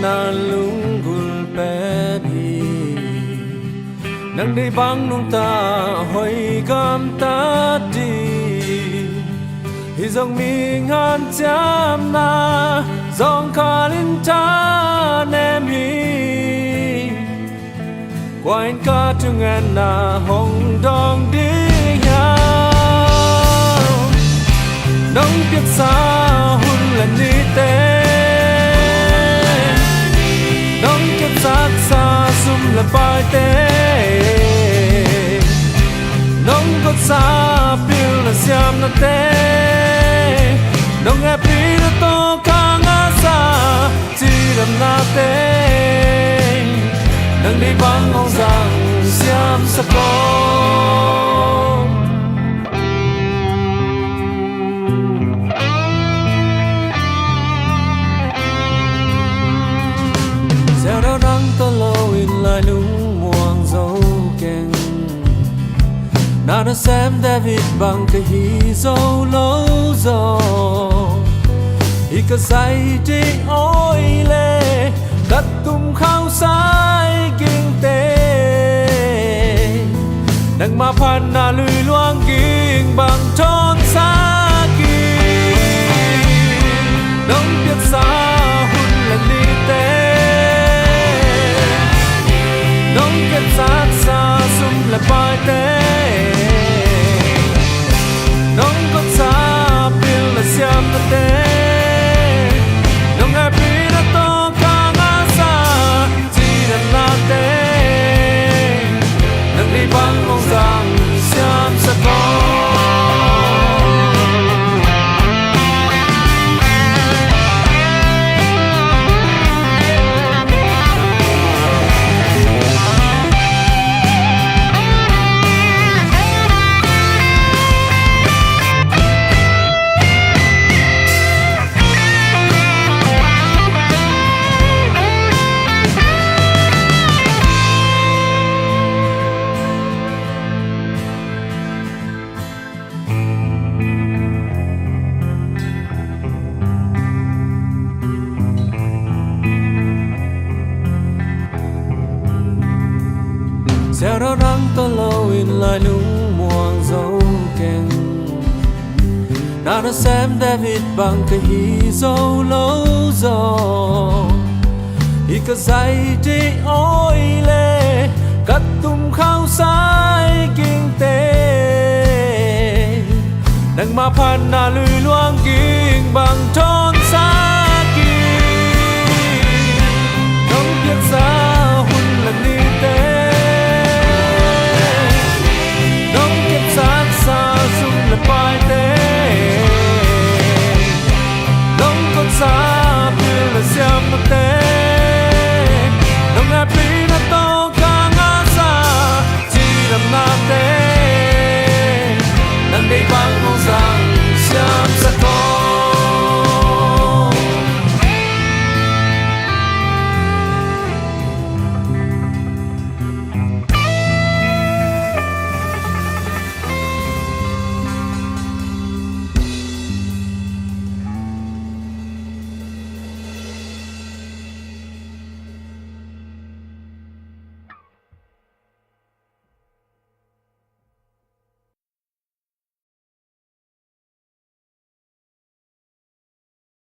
na lungul pedi nang di bang nung ta hoi gam ta di hi dòng mình han cham na dòng kha linh ta nem hi quanh ca chung en na hong dong đi nhau nông tiếc xa hun lần đi tên sát xa sum là bài tê nông có xa piu là xiêm là tê nông nghe pi là to ca ngã xa chỉ làm na tê nông đi băng ngông rằng xiêm sa con gieo đau đắng to lâu in lại lúng muang dấu keng nào đã xem David bằng cái hí dấu lâu rồi ý cơ say đi ôi lệ đất tung khao sai kinh tế nâng mà phan na lùi loang kinh bằng tròn xa kinh nông tiếc xa hun lần đi tế sát xa sum là bài tê nông có xa pil là xiêm là tê nông nghe pi là to ca ngã xa chỉ là na tê nông đi băng mong rằng xiêm sa con gieo đau đắng to lâu in lại lúng muang dấu keng nào đã xem David bằng cái hí dấu lâu rồi ý cơ say đi ôi lệ cắt tung khao sai kinh tế nâng mà phan na lùi loang kinh bằng tròn xa kinh nông tiếc xa